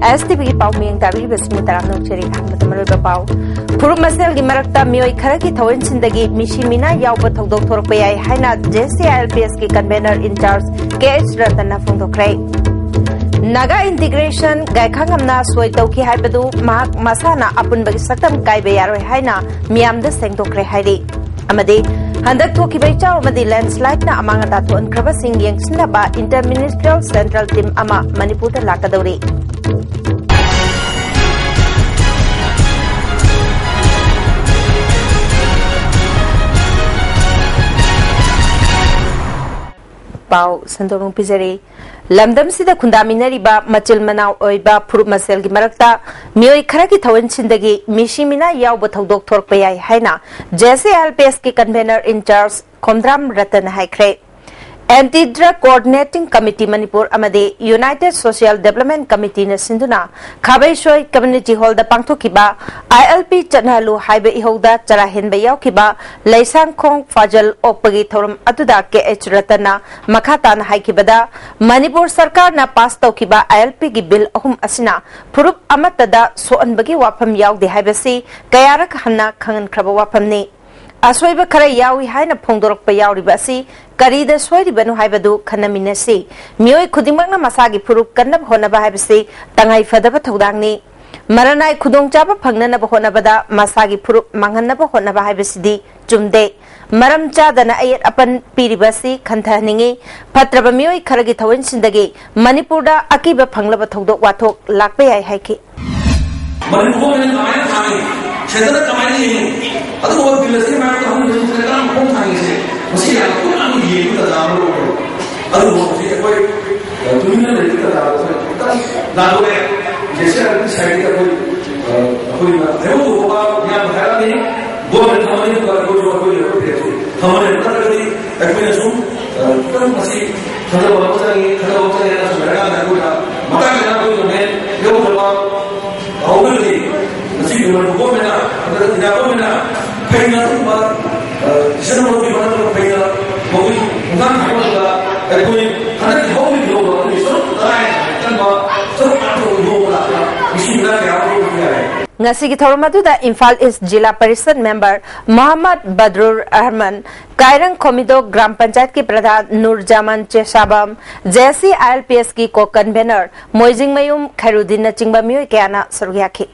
STB की पाव मियंग ताबी busing Taram नोचरी मतमरोय पाव फुरुम मसेल की मरकता मियोय खरा की थवन सिंदगी मिशी मीना याव थौदोक थोरप याय हाइना JCILPS की कन्वेनर इंचार्ज KH रतन फोंदोखरे नागा इंटीग्रेशन गायखांगमना सोय तौकी हाइबदु महाक मसाना अपुनबगी सतम कायबे यारोय हाइना मियामदा सेंगदोखरे हाइरि अमदे हंदक थोखिबै चावमदि लैंडस्लाइड ना अमांग ताथोन सिंह यंगसिनबा इंटरमिनिस्ट्रियल सेंट्रल टीम अमा मणिपुर लाकदौरी पाव संदोंग पिजरी लमदम सिदा खुंदामिनरिबा मचिल मनाव ओइबा फुरुप मसेल की मरकता मियोय खरा की थवन सिंदगी मिशी मिना याव थौदोक थोरप याय हाइना JCILPS की कन्वेनर इंचार्ज खोमद्राम रतन हाइख्रे anti drug coordinating committee Manipur अमदे यूनाइटेड सोशल डेवलपमेंट कमिटी ने सिंधुना खाबैसोय कम्युनिटी हॉल दा पांगथोखिबा ILP चनहलु हाइबे इहोदा चराहेन बयावखिबा लैसांखोंग फाजल ओपगी थौरम अदुदा KH रतना मखातान हाइखिबदा मणिपुर सरकार ना पास तौखिबा ILP की बिल अहुम असिना फुरुप अमतदा सोअनबगी वाफम यावदे हाइबसी कयारक हन्ना खंगनख्रबा वाफमने असोइब खरा यावी हाइना फोंदोरकपा यावरिबा असि करीदा सोइरिबनु हाइबदु खनमिनसि मियोय खुदिमकना मसागी फुरुप कन्नब होनबा हाइबसि तंगाई फदबा थौदांगनि मरनाय खुदोंचाबा फंगननबा होनबदा मसागी फुरुप मांगननबा होनबा हाइबसिदि चुमदे मरम चादना अयत अपन पीरिबसि खंथहनिंगी फत्रबा मियोय खरगी थवन सिंदगी मणिपुरदा अकीबा फंगलबा थौदोक वाथोक लाकबे याय हाइखि मणिपुर में कमाई थांगी क्षेत्र कमाई नहीं अदु वो बिलसी में तो हम दूसरे का कौन थांगी से उसी यार को हम ये भी दाम लो अदु वो से कोई दुनिया में भी दाम लो दाम लो जैसे अगर साइड का कोई है वो होगा या है नहीं वो हमारे पर कोई हमारे अंदर कभी एक्सपीरियंस हूं तो मसी खड़ा होता है ना सुनेगा ना कोई मता ना कोई तो मैं ये वो होगा मसी को में ना अगर दिनाको में ना पैना तो बात जन्म की बना तो पैना वो भी उदान होगा कोई हर हो भी लोग तो है तब तो आपको लोग इसी ना क्या हो ngasi ki thorum aduda Imphal East Jilla Parishad member Mohammad Badrur Ahman Kairang Khomido Gram Panchayat के प्रधान नूरजामान चेसाबम JCILPS की को कन्वेनर मोइजिंग मयूम खैरुद्दीन न चिंबा मियोय कयाना सरुयाखि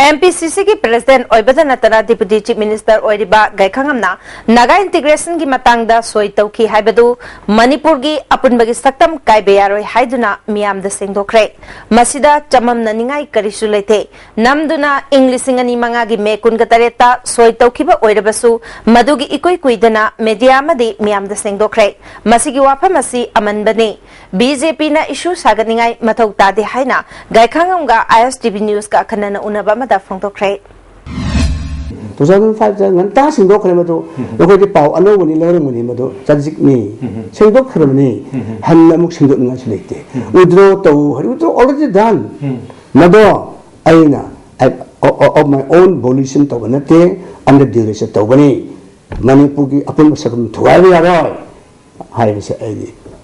MPCC की प्रेसिडेंट ओइबदा नतना डिप्यूटी चीफ मिनिस्टर ओइरिबा गायखांगमना नागा इंटीग्रेशन की मतंगदा सोय तौखि हाइबदु मणिपुर की अपुनबगी सक्तम कायबे यारोय हाइदुना मियामदा सेंगदोखरे मसिदा चमम ननिंगाई करिसु लेथे नमदुना इंग्लिसिंग अनि मंगा की मे कुनगा तरेता सोय तौखिबा ओइरबसु मदुगी इकोय कुइदना मीडिया मदि मियामदा सेंगदोखरे मसिगी वाफम असि अमनबने BJP ना इशू सागनिंगाई मथौ तादे हाइना गायखांगमगा ISTV न्यूज का खनन उनबा दा फोंदोखरे 2005 nganta singdok khare madu lokoi ki pau alo ni lere muni madu chajik ni singdok khare ni han amuk singdok nga chleite withdraw to withdraw already done madu aina of my own volition to banate under direction to bani manipur ki apun sakam thuai yaro hai se ai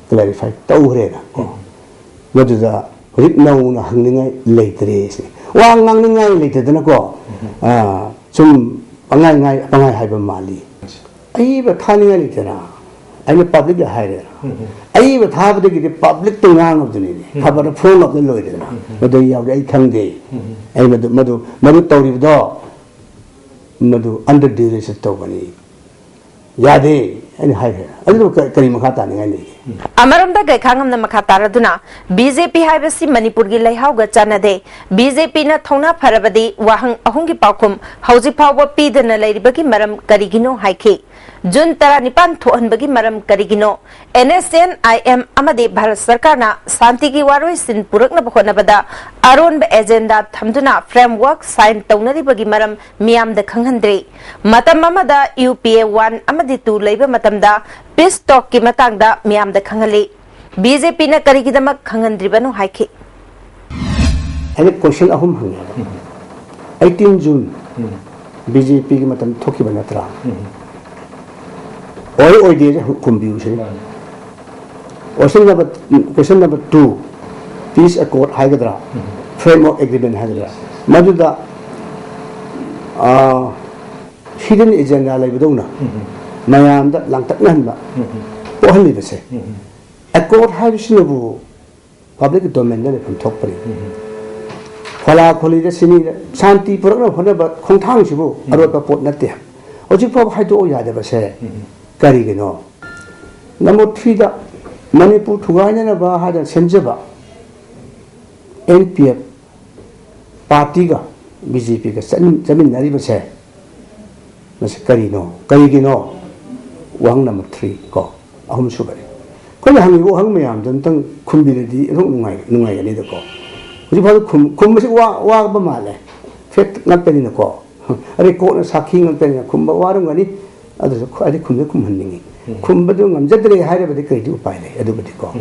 clarify to rena madu da rit now na hangningai leitre se wa nganningai leite dana ko sum pangai haiba mali ai ba thani ngai tena ai public la haire ai ba thabde ki public to ngang of ni khabar phone of the loi dena madu yaw ai khangde ai madu tawri do madu under direction to bani yade ani haire adu kari makha ta ngai ni अमरमदा गैखांगमना मखातारदुना BJP हाइबसी Manipur की लैहाउगा चानदे BJP ना थौना फरबदी वाहंग अहुंगी पाखुम हौजी फावबा पीदना लैरिबगी मरम करिगिनो हाइखि जून 19 थोहनबगी मरम करिगिनो NSNIM अमदे Bharat सरकार ना शांति की वारोय सिन पुरकना बखोनबदा अरोनब agenda थमदुना framework sign तौनरिबगी मरम मियामदा खंगहंद्रे मतम अमदा UPA 1 अमदे 2 लैबा मतमदा piece talk की मतंगदा मियामदा खंगले BJP ना करिगिदमक खंगहंद्रिबनु हाइखि अने क्वेश्चन अहुम हंगे 18 जून BJP की मतम थोकी बनतरा ओय दे कुंबिउ से question number 2 peace accord हाइगदरा framework agreement has maduda hidden agenda laibadona mayam da langtaknan ba pohali base accord habisinabu public domain da from top pari khola kholi da sini shanti purakna hone ba khongthang sibu aro ka pot natte oji pho haido ya de base kari gino namo 3 da manipur thugaina na ba hada semjaba NPF party ga BJP ga jamin nari base mas kari gino wang number 3 ko ahum subari ko hang go hang mayam dan tang kumbiredi ro nungai ani da ko uji bha kum masi wa ba male fet ngapeni na ko ari ko na sakhi ngapeni na kum ba warum ani adu ko ari kum hanningi kum ba du ngamjadre haire ba de kai du pai le adu ba ko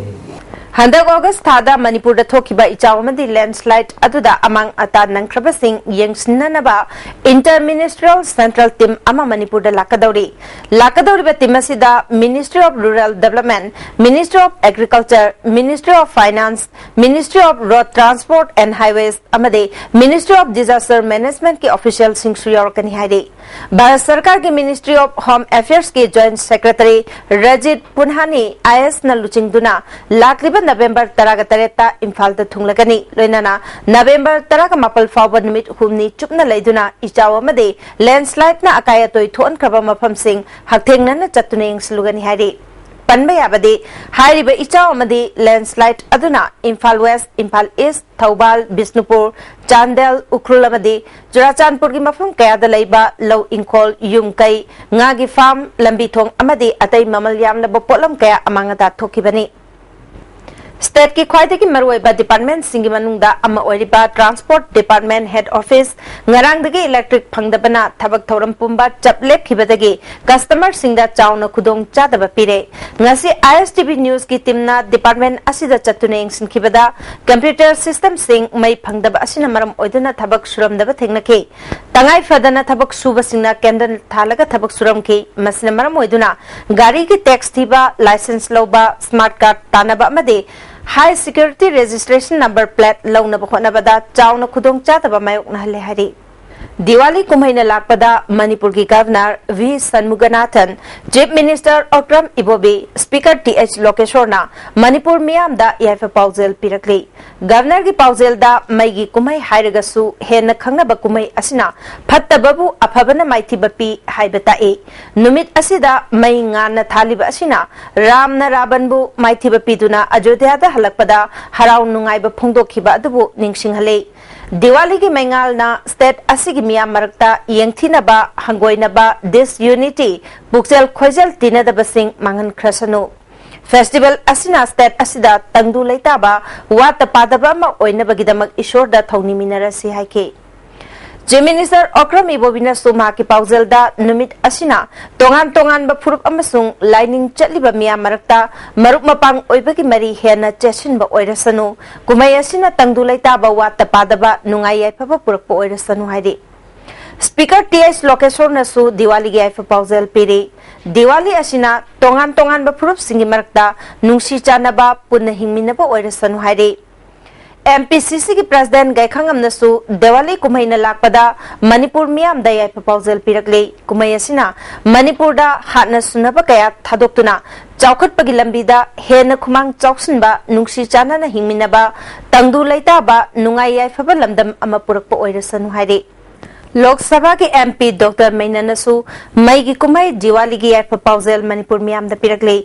Handak August Thada Manipur da thokiba ichawamadi landslide aduda amang ata nangkraba sing yengsnanaba interministerial central team ama Manipur da lakadauri ba team asida Ministry of Rural Development, Ministry of Agriculture, Ministry of Finance, Ministry of Road Transport and Highways amade Ministry of Disaster Management ke official sing sriyorkani haide Bharat Sarkar ke Ministry of Home Affairs ke Joint Secretary Rajit Punhani IS na luchingduna lakliba November 13 Imphal da thunglagani loinana November 18 fawba numit humni chupna leiduna ichaw amade landslide na akaya toy thon kraba mafam sing hakthengna na chatuning slugani hari panba yabade hairiba ichaw amade landslide aduna Imphal West, Imphal East, Thoubal, Bisnupur, Chandel, Ukhrul amade Churachandpur gi mafam kaya da leiba low inkol yumkai ngagi farm lambi thong amade atai mamal yamna bopolam kaya amanga da thokibani State ki khwaide ki marwaiba department singi manungda ama oiriba transport department head office ngarang dagi electric phangdabana thabak thoram pumba chaplep khibadagi customer singda chawna khudong chadaba pire ngasi ISTV news ki timna department asida chatuneng sinkhibada computer system sing mai phangdaba asina maram oiduna thabak suramdaba thengnake tangai fadana thabak suba singna kendal thalaga thabak suramki masina maram oiduna gari ki tax thiba license loba smart card tanaba amade High security registration number plate launa bakhona bada chawna khudong chataba mayok na hale hari Diwali kumhaina lakpada Manipur ki Governor V Shanmuganathan Chief Minister Okram Ibobi Speaker TH Lokeshwarna Manipur miyam da yaifa pausel pirakli Governor ki pausel da maigi kumhai hairagasu hena khangnaba kumhai asina phattababu aphabana maithibapi haibatai numit asida mai ngana thaliba asina ramna rabanbu maithibapi duna Ajodhya da halakpada harau nungaiba phongdokhiba adubu ningsinghale Diwali ki mengal na state asigi miya marakta yengthinaba hangoinaba disunity buksel khojal tinadaba sing mangan khrasanu Festival asina state asida tangdu leitaba wata padaba ma oinabagidamak ishor da thongni minarasi haike Chief Minister Okram Ibobina Suma ki pausel da numit asina tongan ba phurup amasung lining chatliba miya marakta marup mapang oibagi mari hena cheshin ba oirasanu kumai asina tangdu leita ba wata padaba nungai yaifa ba purak ba oirasanu haidi Speaker TH Lokeshwar nasu Diwali gi yaifa pausel piri Diwali asina tongan ba phurup singi marakta nungsi chanaba punna hingmina ba oirasanu haidi MPCC ki President Gaikhangam nasu Diwali kumhaina lakpada Manipur miyam da yai proposal pirakle kumai asina Manipur da hatna sunaba kaya thadoktuna chawkhat pagi lambi da hena khumang chawsinba nungsi chana na hingminaba tangdu laita ba nungai yai phaba lamdam ama purakpa oirasanu haire Lok Sabha के MP Dr. Maina Nasu Mai की कुमाई दिवाली की यह proposal Manipur मियाम the पिरकले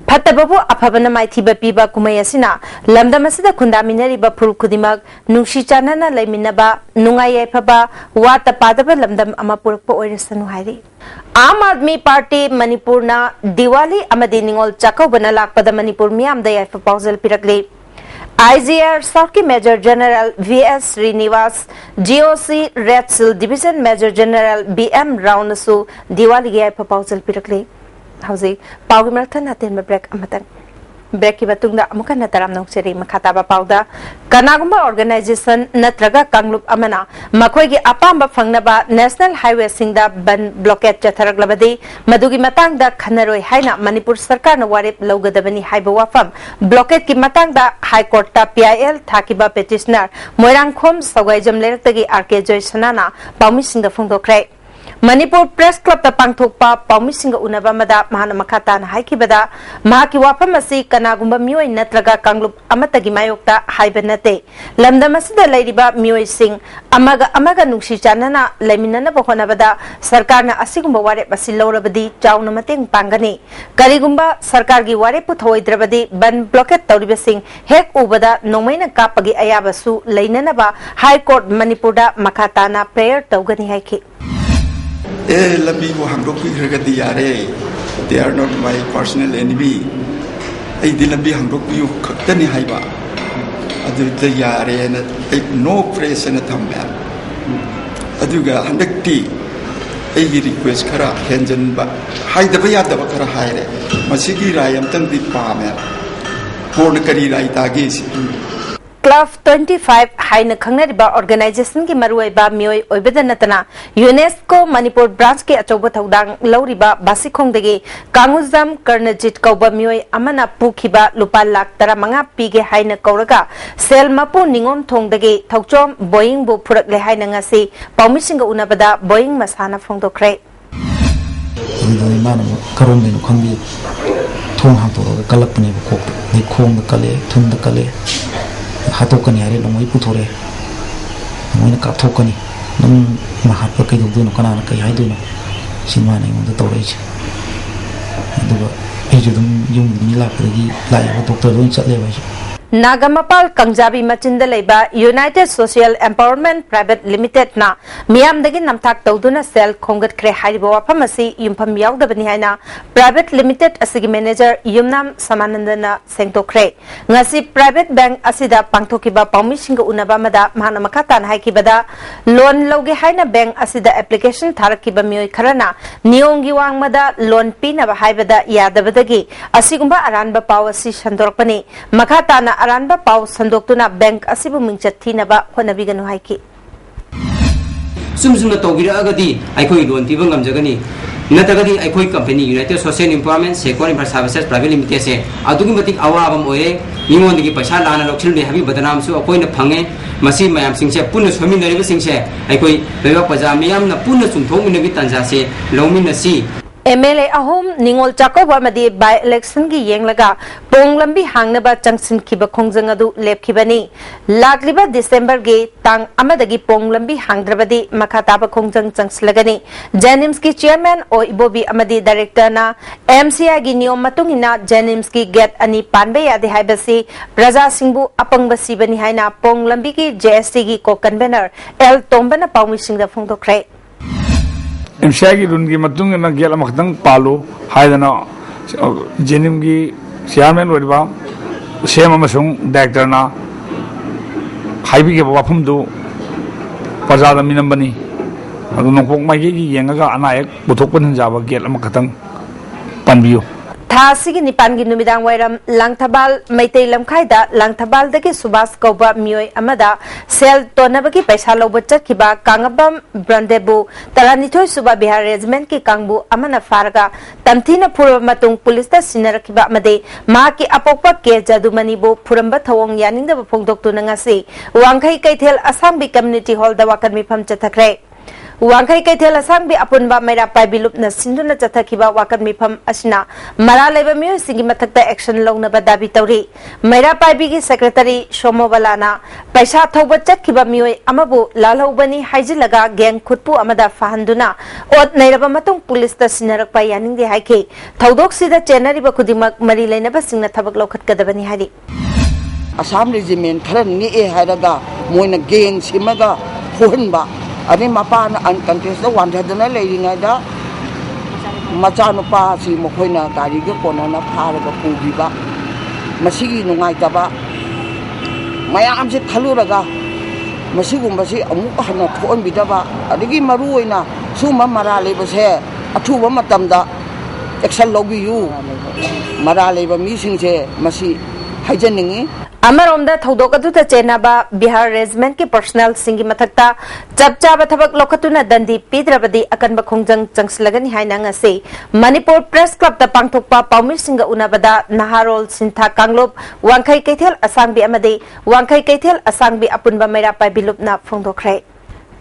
फत्तबबु अफबन माइथीब पीबा कुमाई असिना लमदम असिदा खुंदामिनरिबा full खुदिमक नुंगसी Chanana लैमिनबा नुंगाई यफबा वात पादब लमदम अमा पुरकप ओइरसनु हाइरि आम आदमी पार्टी मणिपुर ना दिवाली अमदि निंगोल चाकौबना लाकपद मणिपुर मियाम द यह proposal पिरकले IGR Sarki Major General V.S. Srinivas, GOC Red Seal Division Major General B.M. Raunasu, Diwali Gaya Proposal Pirakle. How's it? Pau Martha Natin Break Amatan. Break की बतुंग दा अमुक नतरम नोक्चरी मखाताबा पाउदा कनागुम्बा ऑर्गेनाइजेशन नत्रगा कांगलुप अमना मखोई की अपाम्बा फंगनबा नेशनल हाईवे सिंगदा बन blockade चथरगलबदी मदुगी Matang दा खनरोय हाइना मणिपुर सरकार न वारेप लौगदबनी हाइबा वाफम blockade की मतंग दा हाई कोर्ट ता पीआईएल थाकिबा पेटिशनर मोइरांगखोम सगवाइजम लेरक्तगी आरके जॉय सनाना पाउमी सिंगदा फोंदोक्रे मणिपुर प्रेस क्लब ता पांगथोकपा पाउमी सिंगा उनबा मदा महान मखातान हाइकिबदा महाकी वाफम असि कनागुम्बा मियोय नत्रगा कांगलुप अमतगी मायोक्ता हाइबा नते लमदम असिदा लैरिबा मियोय सिंग अमगा नुंगसी चानना लैमिननबा होनबदा सरकारना असिगुम्बा वारेप असि लौरबदी चाउना मतेंग पांगनी करिगुम्बा सरकारगी वारेप थोइद्रबदी बन ब्लॉकेट तौरिबसिंग हेक उबदा नोमैना कापगी अयाबसु लैननबा हाई कोर्ट मणिपुरदा मखाताना प्रेयर तौगनी हाइखि lambi ko hangdok pi khagadi yare they are not my personal enemy ai di lambi hangdok pi khaktani haiba adu de yare na no press na thamba aduga handakti ai gi request khara henjan ba haidaba yadaba khara haire masigi rayam tang di pa me porn kari rai ta gi club 25 हाइना खंगनरिबा organisation की मरुइबा मियोय ओइबदा नतना UNESCO Manipur branch के अचौबा थौदांग लौरिबा बासिखोंदगी कांगुजम कर्णजित कौबा मियोय अमना पुखिबा लुपा lakh 15 पीगे हाइना कौरगा cell मपु निंगोम थोंदगी थौचोम Boeing बु फुरकले हाइना ngasi पाउमिसिंग उनबदा बोइंग मसाना फोंदोख्रे मानम करोम दिन खंबी थोंग हातोरगा कलपने को नि खोंग कले थुंद कले हाथोकनी हारे लोंगई पुथोरे मोइना काथोकनी नम महात्मा कई दुनो कना कई हाइदुनो सिनेमा नै मुंद तौरैछ दुबा एजुदम युम मिलापदगी लाइव डॉक्टर लोइन चले बाइछ नागमपाल कंजाबी मचिंद लेबा United social empowerment private limited ना मियामदगी नमथाक तौदुना सेल खोंगत क्रे हाइबा वाफम असि युमफम यावदबनी हाइना प्राइवेट लिमिटेड असigi मैनेजर युमनाम समानंदना सेंगतोख्रे ngasi प्राइवेट बैंक असिदा पांगथोकिबा पाउमिसिंग उनबा मदा महान मखातान हाइकिबदा लोन लौगे हाइना बैंक असिदा एप्लीकेशन थारकिबा मियोय खरना नियोंगी वांगमदा लोन पीनबा हाइबदा यादबदगी असिगुंबा अरानबा पाव असि संदोरपनी मखाताना अरानबा पाव संदोक्तुना बैंक असिबु मिंगचत थीनबा होनबिगनु हाइकी सुमसुम तौबिरागदी आइखोई लोन पीबा ngamjagani नतगदी आइखोई company united social empowerment sector infra services private limited से अदुगी मतिक अवाबम ओरे मिमोंदगी पैसा लाना लोक्सिल बे हाबी बदनाम सु अकोइना फंगे मसी मयाम सिंगसे पुन सोमिनरिबा सिंगसे आइखोई बेबा पजा मियाम न पुन सुंथोमिनगी तंजा से लौमिनसी MLA अहोम निंगोल चाकोबा मदी बाय इलेक्शन की येंगलगा पोंग लंबी हांगनबा चंगसिन खिबा खोंजंग अदु लेपखिबनी लाकलिबा दिसंबर गे तांग अमदगी पोंग लंबी हांगद्रबदी मखाताबा खोंजंग चंगसलगनी जेनिम्स की चेयरमैन ओ इबोबी अमदी डायरेक्टर ना MCI की नियम मतुंगिना जेनिम्स की गेट अनि पानबे यादे हाइबसी प्रजा सिंबु अपंगबसी बनी हाइना पोंग लंबी की JST की को कन्वेनर एल तोंबना पाउमी सिंगदा फोंदोख्रे MCI की रुन की मतुंग न गेल मखदंग पालो हाइदना जेनिम की चेयरमैन ओरिबा सेम अमसुंग डायरेक्टर ना हाइबी के वाफम दो प्रजादा मिनंबनी अदु नोंपोक माइगे की येंगा अनायक बुथोकपन जाबा गेल मखदंग पनबियो थासिगी निपान की नुमिदांग वायरम लांगथबाल मैतै लमखाइदा लांगथबाल दगे सुबास कौबा मियोय अमदा सेल तोनबगी पैसा लौब चतखिबा कांगबम ब्रंडेबु तरानिथोय सुबा बिहार रेजिमेंट की कांगबु अमना फारगा तमथीना फुरब मतुंग पुलिस ता सिनरखिबा अमदे मा की अपोकपा के जादुमनीबु फुरंबा थवंग यानिंगदब फोंदोक्तुना ngasi वांखै कैथेल असंबी कम्युनिटी हॉल दा वाकन मिफम चथखरे वांखै कैथेल असंबी अपुनबा मैरा पाइबिलुपना सिंधुना चथखिबा वाकन मिफम असना मरा लेबा मियो सिंगी मथकता एक्शन लौनबा दाबी तौरी मैरा पाइबी की सेक्रेटरी सोमोबलाना पैसा थौबा चतखिबा मियो अमबु लालौबनी हाइजिलगा गैंग खुटपु अमदा फाहंदुना ओत नैरबा मतुंग पुलिस ता सिनरकपा यानिंगदे हाइखे थौदोक सिदा चेनरिबा खुदिमक मरी लैनबा सिंगना थबक लौखटकदबनी हारि असम रेजिमेंट खर निए हायरगा मोइना गैंग सिमगा फोहनबा अने मपान अनकंटेस्ट वांधदना लेरिङाइदा मचानुपा सि मखोइना गारिगे कोनाना फारगा पुगिबा मसिगी नुंगाइतबा मयाम से खलुरगा मसिगुंबसि अमुक हना थोनबिदबा अदगी मरुओइना सुमा मरा लेबसे अथुबा मतमदा एक्शन लौबियु मरा लेबा मीसिंगसे मसी हाइजनिंगी अमरोमदा थौदोक अदुदा चेनाबा बिहार रेजिमेंट के पर्सनल सिंगी मथक्ता चपचाबा थबक लोखतुना दंदी पीद्रबदी अकनबा खोंजंग चंगसलगनी हाइना ngase मणिपुर प्रेस क्लब ता पांगथोकपा पाउमिर सिंगा उनाबदा नहारोल सिंथा कांगलोप वांखै कैथेल असांगबी अमदे वांखै कैथेल असांगबी अपुनबा मेरा पाइबिलुपना फोंदोखरे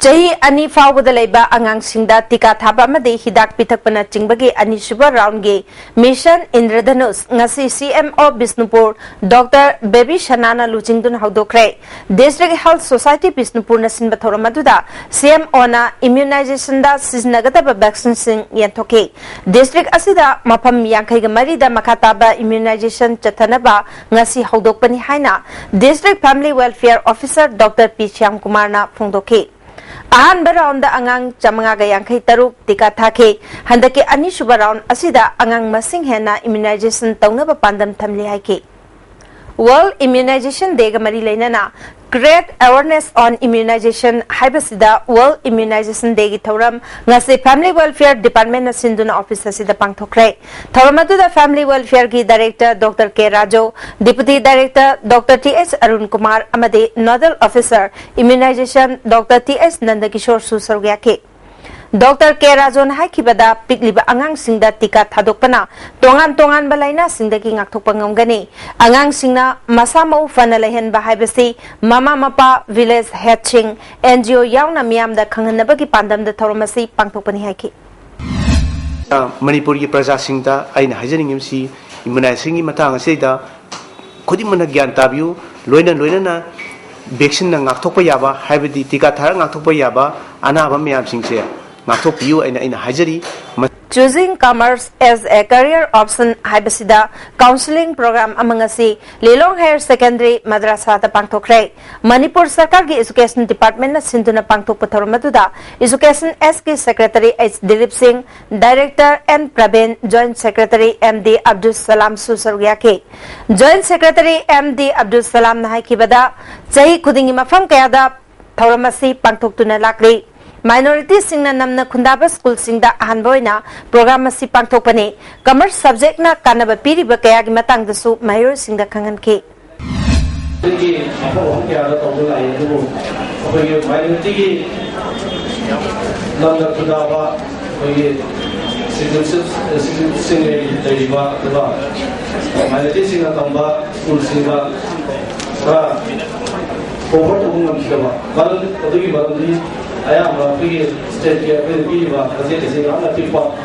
चही अनि फाउबदा लेबा अंगांगसिंगदा टीका थाबा अमदे हिदाक पिथकपना चिंगबगे अनि सुबर राउंड गे mission Indradhanush ngasi CMO Bishnupur doctor Baby शनाना लुचिंगदुन हौदोखरे डिस्ट्रिक्ट हेल्थ सोसाइटी बिष्णुपुर न सिनबा थोरमदुदा CMO ना इम्यूनाइजेशन दा सिजनगदबा वैक्सीन सिंग यंथोके डिस्ट्रिक्ट असिदा मफम यांखैगा मरीदा मखाताबा इम्यूनाइजेशन चथनबा ngasi हौदोकपनि हाइना district family welfare officer doctor P Shyam Kumar ना फोंदोके अहानबा राउंड अंगांग चमंगा गा यांखै तरुक टीका थाखे हंदके अनिसुबा राउंड असिदा अंगांग मसिंग हेना इम्यूनाइजेशन तौनबा पांदम थमले हाइके वर्ल्ड इम्यूनाइजेशन डे गा मरी लेना Create awareness on immunization haibasida World Immunization Day gi thoram ngase Family Welfare Department na sinduna office asida pangthokre thoramadu Family Welfare gi Director Dr. K. Rajo Deputy Director Dr. T.S. Arun Kumar amade Nodal Officer Immunization Dr. T.S. Nandakishore Susargya ke Dr. K. Rajon haikibada pikliba angang singda tika thadokpana tongan balaina singdagi ngakthokpa ngamgani angang singna masamau fana lehen bahaibasi mama mapa village hatching NGO yauna miyamda khanghanabagi pandamda thoromasi pangthokpani haiki Manipur ki praja singda aina hajaning msi immunization gi matang asida khudimana gyan tabiu loina na vaccine na ngakthokpa yaba haibadi tika thar ngakthokpa yaba anaba miyam singse Choosing commerce as a career option haibasida counseling program amangasi Lelong Higher Secondary Madrasa ta pangthokre Manipur Sarkar gi Education Department na sinduna pangthokpa thormaduda Education SK Secretary H Dilip Singh Director N Praveen Joint Secretary MD Abdul Salam Susargya ke Joint Secretary MD Abdul Salam na haikibada chahi khudingi mafam kayada thoramasi pangthoktuna lakri Minority singna namna khundaba school singda ahanboina program asi pangthokpani commerce subject na kanaba piriba kaya gi matang dasu mahir singda khangan ke I am a free state here with Viva, as it is a people.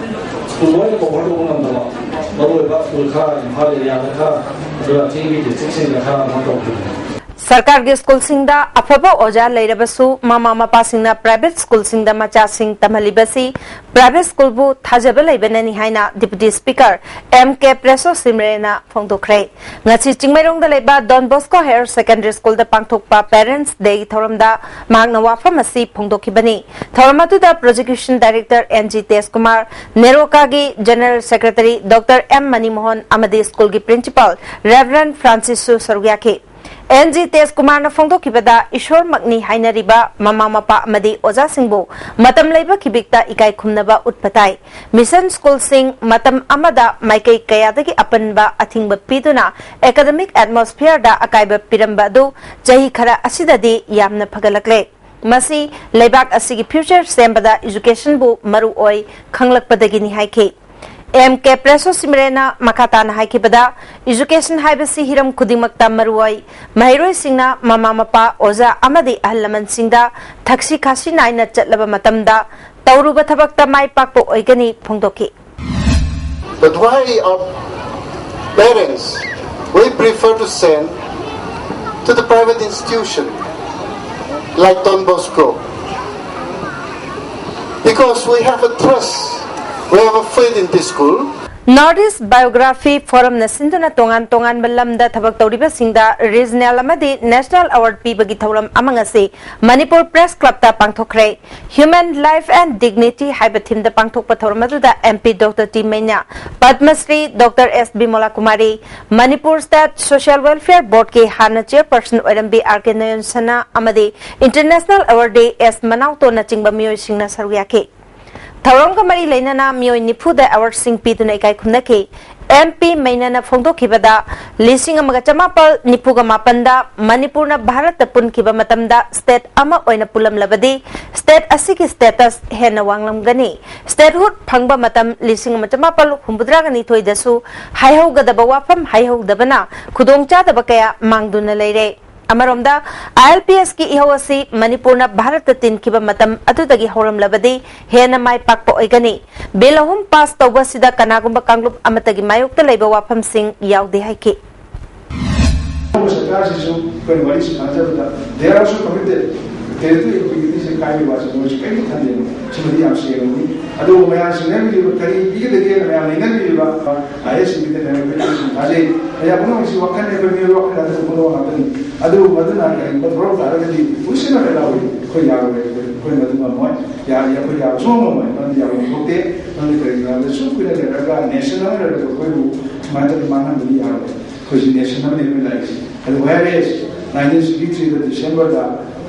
School boy, the school car, and hardly a car, the TV, the 16 car, सरकार के school सिंगदा अफबा ओजा लेरबसु मामा Mopa सिंगना private school सिंगदा मचा सिंग तमलिबसी private school बु थाजब लेबननि हाइना deputy speaker M K प्रेसो सिमरेना फोंदोखरे ngasi चिंगमेरोंग लेबा Don Bosco higher secondary school दा पांगथोकपा पेरेंट्स डे थोरमदा मांगना वाफम असि फोंदोखिबनी थोरमतुदा prosecution director NG Tej Kumar NEROCA गी general secretary doctor M Mani Mohan अमदे स्कूल की प्रिंसिपल रेवरेंड फ्रांसिसो सरग्याके एनजी तेज कुमार न फोंदोखिबदा ईश्वर मगनी हाइनरिबा ममा मपा अमदी ओजा सिंहबो मतम लेबा खिबिकता इकाई खुमनबा उत्पताई मिशन स्कूल सिंह मतम अमदा माइकई कयादगी अपनबा अथिंगबा पीदुना एकेडमिक एटमॉस्फेयर दा अकाइबा पिरंबा दु चही खरा असिददी यामना फगलकले मसी लेबाक असिगी फ्यूचर सेम्बदा एजुकेशन बु मरु ओय खंगलकपदगी निहाइखे एम के प्रेसो सिमरेना मखाताना हाइकिबदा एजुकेशन हाइबसी हिरम खुदिमक्ता मरुवई महिरोय सिंगना ममा मपा ओजा अमदी अहलमन सिंगदा थक्सी खासी नाइना चटलबा मतमदा तौरुबा थबक्ता माइ पाकपो ओइगनी फोंदोकी But why our parents we prefer to send to the private institution like Don Bosco? Because we have a trust. We have a faith in this school. Northeast Biography Forum na sinduna tongan balamda thabak tawriba singda regional amadi national award pibagi thauram amangase Manipur Press Club ta pangthokre Human Life and Dignity haiba thim da pangthokpa thauram aduda MP Dr. T Maina Padma Shri Dr. S Bimola Kumari Manipur State Social Welfare Board ke hana chairperson oirambi RK Nayan Sana amadi International Award Day S Manauto na chingba mioy singna saruyake थौरम का मरी लेना मियोई निफुदा award Singh पीदुना इकाई खुमनकी MP Mainana Fongdokibada, Lising Amagachamapal, Nipuga Mapanda, Manipurna Bharat, the Punkiba Matamda, State Ama Oina Pulam Labadi, State Asiki status, Hena Wanglam Gani, Statehood, Pangba Matam, Lising Machamapal, Humbudragani Toidasu, Haihoga the Bawapam, Haiho the Bana, Kudongcha the Bakaya, Mangduna Lere. Amaromda, ILPS ki ihawasi Manipurna Bharat tin kiba matam atudagi horam labadi hena mai pakpo oigani belahum pass tawba sida kanagumba kanglup amatagi mayukta leiba wafam sing yaudi haiki they are also committed to kind of was any time somebody else saying although my answer never you carry big again I am never I see with the reputation as I have no issue what can never be rock that the follow happening although Madana but brought already we should not allow it so moment on the on the soup with the national because national and whereas 1963 December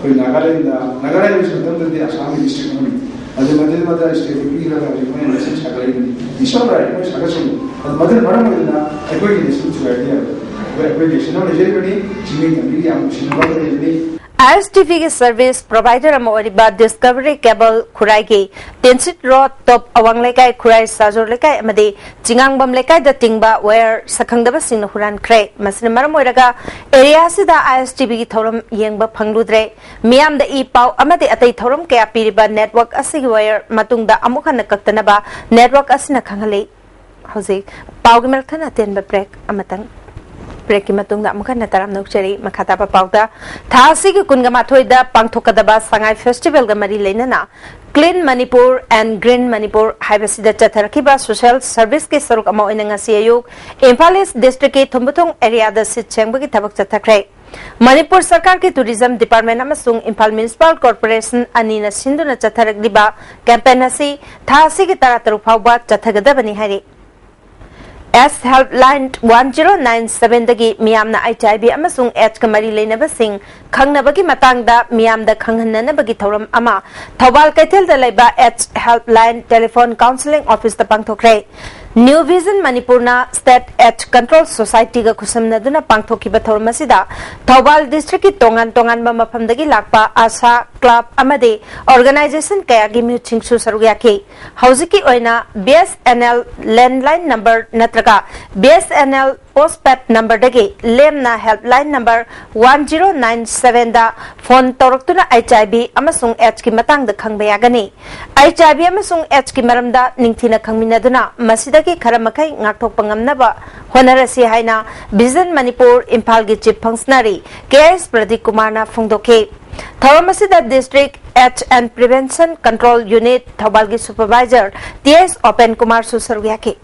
Nagaland is the Assam district only. As a mother state, we are going to say, it's all right, no Sagasun. As Mother Maramana, I go in this idea. Where they should not Germany, Jimmy and William, she never ISTV service provider Amoriba Discovery Cable Kuraigi, Tensit Road Top Awanglekai Kurai Sajor Lekai Amadi, Jingangbam Lekai the Tingba where Sakangdabas in Huran Cray, Masinamaramoraga, area Sida ISTV Thorum Yangba Pangludre, Miam the E Pau Amadi Ate Thorum Kea Piriba Network Asiware Matunda Amukana Katanaba, Network Asina Kangali, Hose, Paugamelton attend break Amatang. Breki matungda amukan nataram nokcheri makata pa pauda thasi ki kungama thoida pangthokadaba sangai festival ga mari leinana Clean Manipur and Green Manipur haibasida chatharkiba social service ke saruk ama oinanga siayuk Imphal East district ke Thumbuthung area da sit chengba ki thabak chathakre Manipur Sarkar ki tourism department amasung Imphal municipal corporation anina sinduna chatharakliba campaign asi thasi ki tarataru phawba chathagadabani hari S helpline 1097 dagi miyamna ITIB amasung H kamari leinabasing khangnabagi matangda miyamda khanghananabagi thoram ama Thobal Kaithel da laiba H helpline telephone counseling office da pangthokre New Vision Manipurna State H Control Society ga khusamnaduna pangthokiba thoramasida Thobal district ki tongan ba mafamdagi lakpa Asa club amade organization kayagi muchingsu sarugyaki hauziki oina BSNL landline number natraga BSNL postpaid number dagi lemna helpline number 1097 da phone toroktuna HIB amasung H ki matang da khangba yagani HIB amasung H ki maramda ningthina khangminaduna masidagi kharamakhay ngakthok pangamnaba honarasi haina Vision Manipur Imphal gi chief functionary KS Pradeep Kumar na phongdoke Thoramasida District H and Prevention Control Unit Thobalgi Supervisor TS Open Kumar Susarugyaki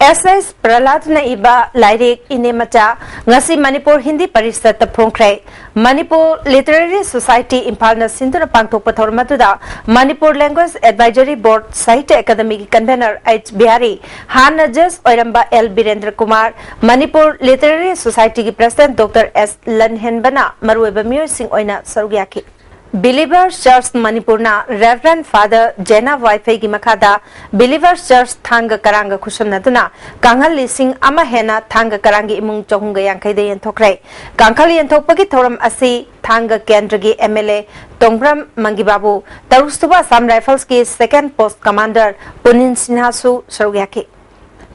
SS Prahlad na iba Lairik Inemacha ngasi Manipur Hindi Parishad Phongkre Manipur Literary Society Imphal na sinduna pangthokpa thormatuda Manipur Language Advisory Board Sahitya Academy convener H Bihari Han Judge Oiramba L Birendra Kumar Manipur Literary Society ki President Dr S Lanhenbana Marueba Myoy Singh oina sarugyaki Believers Church Manipurna Reverend Father Jena Wi-Fi gi makada Believers Church Thanga Karanga Khusamnaduna Kanghal Lising Ama Hena Thanga Karangi Imung Chahunga Yankai de Yanthokre Kanghal Yanthokpagi thoram asi Thanga Kendragi MLA Tongbram Mangibabu Tarustuba Assam Rifles ki second post commander Punin Sinhasu Sarugyaki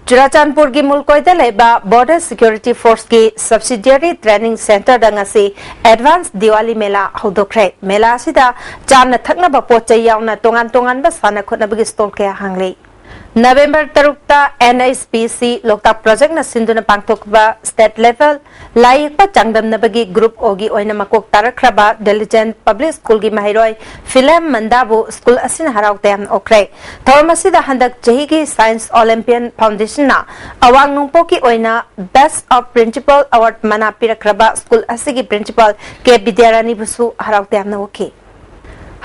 Churachandpur ki mulkoida leba Border Security Force ki subsidiary training center dangasi advanced Diwali mela hodokre mela asida charna thakna ba pochai yauna tongan ba sana khotna bagi stall ke hanglei November 3 NSPC Loktak project na sinduna pangthokba state level layikpa changdamna bagi group ogi oina makok tarakraba diligent public school gi mahiroi film mandabu school asin harauk tem okre thormasida handak chahi gi science olympian foundation na awang nungpo ki oina best of principal award mana pirakraba school asigi principal ke Bidyarani busu harauk tem na oke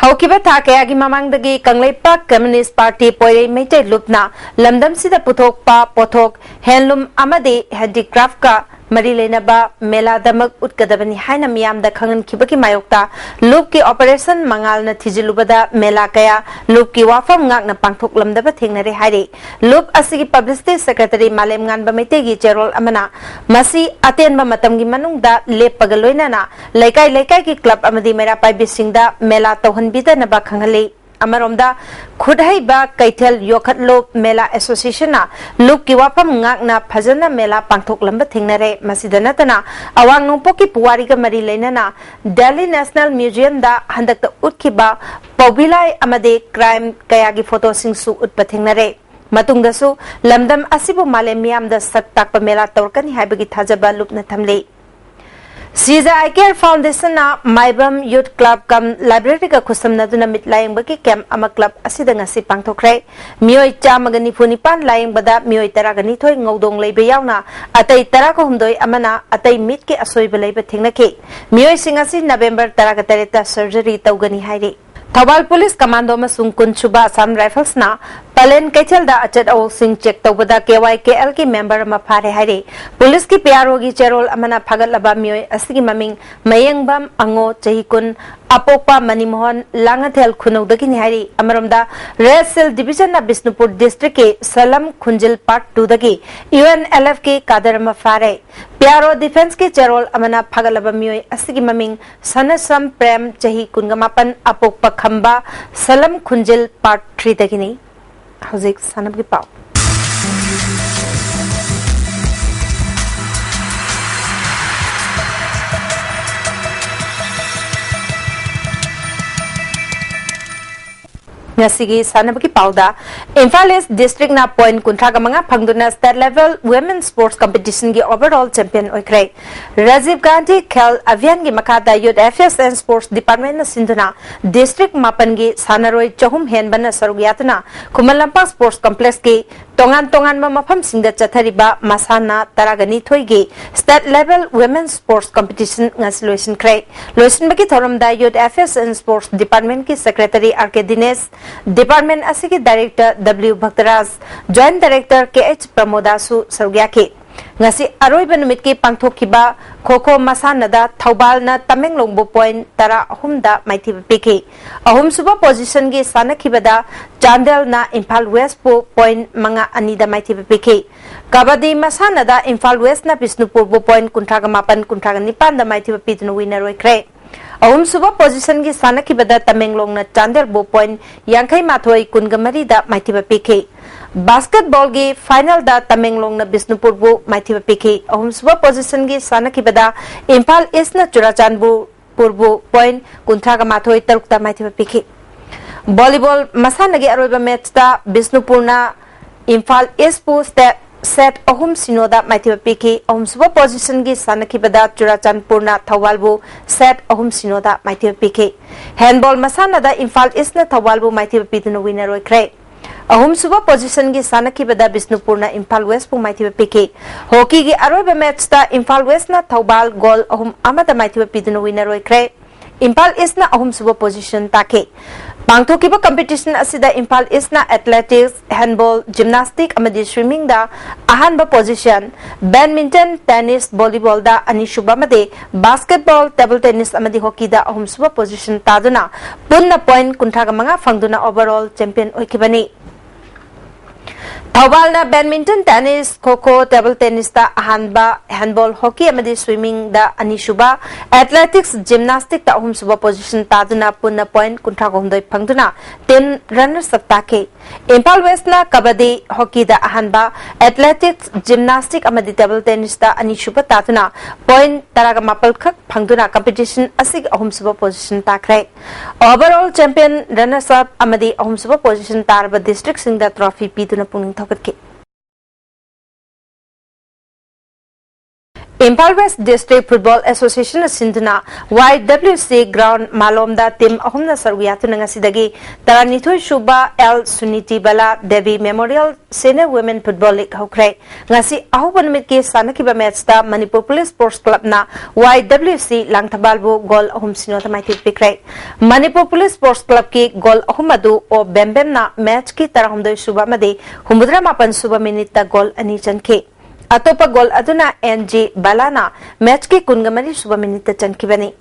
Haukiba Takayagi Mamangdagi Kangleipa Communist Party Poirei Mete Lupna Lamdam Sida Puthok Pa Pothok Handloom Amade Handicraft Ka mari leinaba mela damak utkadabani haina miyamda khangan khibaki mayokta loop ki operation mangal na thijilubada mela kaya loop ki wafam ngak na pangthok lamdaba thengnare haire loop asigi publicity secretary malem ngan ba mete gi cherol amana masi aten ba matam gi manungda leppaga loinana laikai laikai ki club amadi mera pai bisingda mela tawhanbida na ba khanghale Amaromda khudhai ba kaithel yokhatlo mela association na loop ki wapam ngak na phajana mela pangthok lamba thingnare masidana tana awang nongpo ki puwari ga mari leinana Delhi National Museum da handakta utkiba pobilai amade crime kaya gi photo singsu utpa thingnare matungdasu lamdam asibu malemiam da sattak pa mela tawkani haibagi thajaba loop na thamle Caesar Eye Care Foundation na Maibam Youth Club kam library ka khusam na duna mit layang baki camp ama club asida ngasi pangthokre mioi chamagani funipan layang bada mioi taragani thoi ngodong leibe yauna atai tara ko humdoi amana atai mit ke asoi belai ba thingna ke mioi singasi November taraga tareta surgery tawgani haire Thawal Police Commando masung kunchuba Assam Rifles na Palen Kechel da achat awol sing check tawbada KYKL ki member ma phare haire police ki PRO gi cherol amana phagal laba mioi asigi maming mayengbam ango chahikun apokpa manimohon langathel khunodagi ni haire amaromda Red Cell Division na Bisnupur district ke Salam Khunjil part 2 dagi UNLF ke kadar ma phare PRO defense ke cherol amana phagal laba mioi asigi maming Sanasam Prem chahi kungamapan apokpa khamba Salam Khunjil part 3 dagi ni Hauzik sanab ki pau Ngasigi sanabaki pauda Imphal East District na point kuntraga mga phangduna state level women's sports competition gi overall champion oikre Rajiv Gandhi Khel Avian gi makada youth affairs and sports department na sinduna district mapan gi sanaroi chahum henbana sarugyatna Kumalampa sports complex gi tongan ma mafam singda chathariba masana taragani thoigi state level women's sports competition ngasloisin kre loisin baki thoramda youth affairs and sports department ki secretary RK Dinesh Department Asiki Director W Bhaktaraj Joint Director KH Pramodasu Sargyake ngasi aroi banumit ki pangthokiba khokho masanada Thobal na Tamenglong bo point tara ahumda maithi piki ahum suba position gi sanakhibada Chandel na Imphal West po point manga anida maithi piki kabadi masanada Imphal West na Bisnupur bo point kuntraga mapan kuntraga nipan da maithi pitnu winner oikre ahum suba position gi sanakhibada Tamenglong na Chandel bo point yankhai mathoi kungamari da maithi piki basketball gi final da Tamenglong na Bisnupur bu maithi piki ahum suba position gi sanakhibada Imphal East na Churachandbu purbu point kuntraga mathoi tarukta maithi piki volleyball masanagi aroiba match da Bisnupur na Imphal East pu set ahum sinoda maithi piki ahum suba position gi sanakhibada Churachandpur na Thawalbu set ahum sinoda maithi piki handball masanada Imphal East na Thawalbu maithi piduna winner oikre ahum suba position gi sanakhibada Bisnupur na Imphal West pu maithi piki hockey gi aroiba match da Imphal West na Thawbal goal ahum amada maithi piduna winner oikre Imphal East na ahum suba position take pangthokiba competition asida Imphal East na athletics handball gymnastic amadi swimming da ahanba position badminton tennis volleyball da anishuba made basketball table tennis amadi hockey da ahum suba position taduna punna point kuntraga manga phangduna overall champion oikibani Thawal na badminton tennis kho table tennis da ahanba handball hockey amadi swimming da anishuba athletics gymnastic da ahum suba position taduna punna point kuntra gomdoi phangduna 10 runners saptake Imphal West na kabadi hockey da ahanba athletics gymnastic amadi table tennis da anishuba taduna point taraga mapal khak phangduna competition asig ahum suba position takre overall champion runners up amadi ahum suba position tarba district singda trophy piduna puning thokatke Imphal West District Football Association Sinduna YWC Ground Malomda Team Ahumna Sarwiyatuna ngasidagi Taranithoi Shuba L Suniti Bala Devi Memorial Senior Women Football League hokre ngasi ahuban mitki sanakiba match da Manipur Police Sports Club na YWC Langthabalbu goal ahum sinota maithi pikre Manipur Police Sports Club ki goal ahumadu o bembem na match ki tarahumdoi Shuba made humudra mapan Shuba minute da goal ani chanke Atop goal अदुना NG बालाना match के कुनगमरी सुबह minute चंखिबनी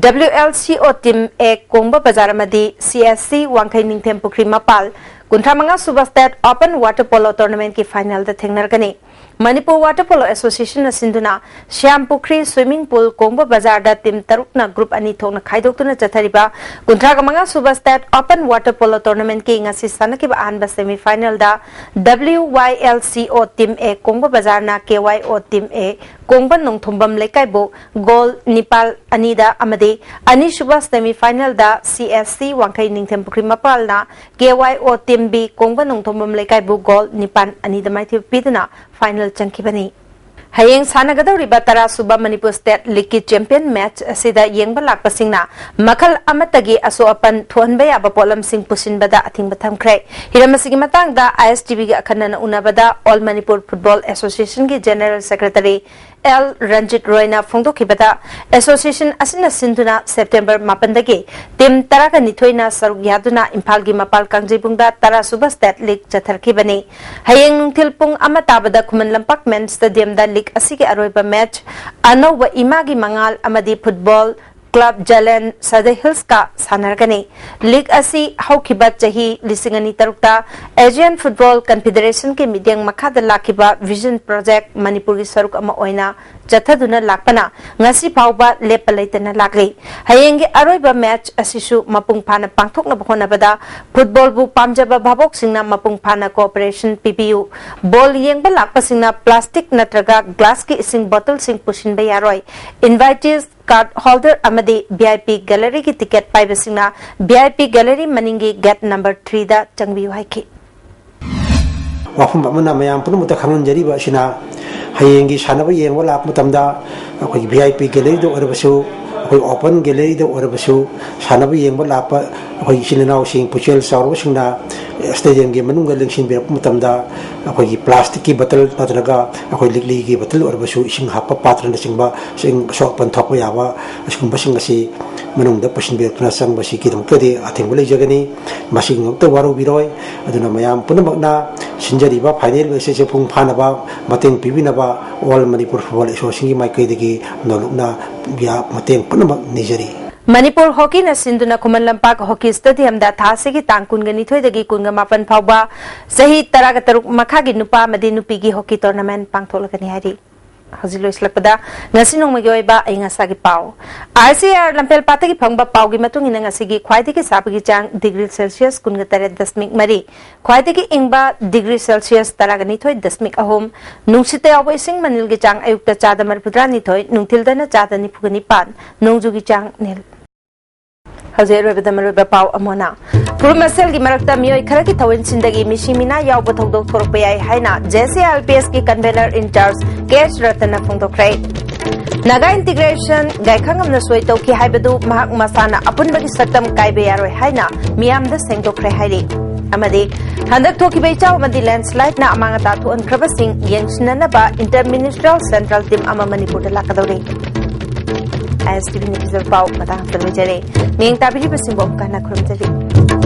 WLCO team एक कोंबा बाजार मदी CSC वांखै Ningthem Pukhri मपाल कुंथामंगा सुबह state open water polo tournament की final द थेंगनरगनी मणिपुर वाटर पोलो एसोसिएशन सिंधुना Shyam Pukhri swimming pool Kongba Bazar team team तरुकना group अनि थोकना खाइदोक्तुना चथरिबा कुंथामंगा सुबह state open water polo tournament की ngasi sanakib anba semi-final da WYLCO team एक कोंबा बाजार ना KYO टीम ए कोंबा नोंथुंबम लेकाइबो गोल निपाल अनिदा अमदे अनि सुबह सेमी-final da CSC वांखै निंगथेम पुखरी मपाल ना KYO टीम बी कोंबा नोंथुंबम लेकाइबो गोल निपाल अनिदा माइथि पिदना फाइनल चंखिबनी हयेंग सानगदौरिबा तरा सुबा मणिपुर स्टेट लीग की चैंपियन मैच असिदा येंगबा लाकपसिंगना मखल अमतगी असोअपन थोहनबा याबा पोलमसिंग पुसिनबदा अथिंग बथमख्रे हिरमसिगी मतंगदा ISTV गी अखनन उनबदा ऑल मणिपुर फुटबॉल एसोसिएशन की जनरल सेक्रेटरी L रंजित रॉयना फोंदोखिबदा एसोसिएशन असिना सिंधुना सेप्टेंबर 9 दगी टीम तरागा निथोइना सरुक यादुना इम्फाल गी मपाल कांगजेबुंगदा तरा सुबा स्टेट लीग चथरखिबनी हयेंग नुंथिल पुंग अमा ताबदा खुमन लंपाक मेन स्टेडियम दा league असिगे अरोइबा match अनौबा Imangi मंगाल अमदी football club जलन सदे हिल्स का सानरगनी लीग असी हौखिबा चही लिसिंगनी तरुकता एशियन फुटबॉल कन्फेडरेशन के मीडियम मखादा लाखिबा विजन प्रोजेक्ट मणिपुर की सरुक अमा ओइना चथदुना लाकपना ngasi फाउबा लेप लेतना लागले हयेंगे अरोइबा मैच असिसु मपुंग फाना पांगथोकना बखोनबदा फुटबॉल बु पामजबा भाबोक सिंगना मपुंग फाना कोऑपरेशन PPU बॉल येंगबा लाकपसिंगना प्लास्टिक नत्रगा ग्लास की इसिंग बोतल सिंग पुशिनबा यारोय इनवाइटीज कार्ड होल्डर अमदी VIP गैलरी की टिकट पाइबसिंगना VIP गैलरी मनिंगी गेट नंबर 3 दा चंगबियु हाइखि वाफम अमना मयाम पुनमुत खंगनजरिबा सिना हयेंगी सानबा येंगबा लाक मतमदा अखोई VIP गैलरी दो अरबसु अखोई ओपन गैलरी दो अरबसु सानबा येंगबा लाप अखोई सिननाव सिंग पुचेल सारो सिंगना स्टेडियम के मनुंग लिंगसिन बेरप मतमदा अखोई प्लास्टिक की बोतल नत्रगा अखोई लिगली की बोतल अरबसु इसिंग हापा पात्र नसिंगबा सिंग सोपन थोप याबा असकुम बसिंग असि मनुंग द पसिन बेरतुना संग बसि किदम कदे अथेंग बले जगनी मसिंग नोक्ත वारो बिरोय अदुना मयाम पुनमकना सिंजरिबा फाइनल वेसे फुंग फानबा मतेंग पिबिनबा ऑल मणिपुर फुटबॉल एसोसिएशन की माइकैदगी नोलुकना बिया मतेंग पुनमक निजरी मणिपुर हॉकी न सिंधुना खुमन लंपाक हॉकी स्टेडियम दा थासेगी तांग कुनगनिथोयदगी कुनगमापन फावबा सही तरागा तरुक मखागी नुपा मदि नुपीगी हॉकी टूर्नामेंट पांगथोलगनी हारी हजिलोइसलपदा ngasi nongmagi oiba aingasagi pau RCR lampel patagi phangba paugi matungina ngasigi khwaidagi sabagi chang degree celsius 19.3 khwaidagi ingba degree celsius taragani thoi 0.3 nungsite awo ising manilgi chang ayukta chada marpudrani thoi nungthildana chada ni phugani pan nongjugi chang nil हजेरोबदमरोबा पाव अमोना पुरुमसेल की मरक्ता मियोय खरा की थवन सिंदगी मिशिमिना यावब थौदोक थोरपय आइ हाइना JCLPS की convenor in charge केश रतन फोंदोक्रै Naga integration गायखांगमना सोयतौ की हाइबदु महक मसाना अपुनबगी सतम काइबे यारोय हाइना मियामदा सेंगदोक्रै हाइरि अमदि हंदक थोकिबै चाव मदि landslide ना अमांगा ताथु अनख्रबसिंग यंगसिननबा इंटरमिनिस्ट्रियल central team अमा Manipur लाकदौरे ISTV News Pau matang talujare ning tabiri basing bom kana khurumjari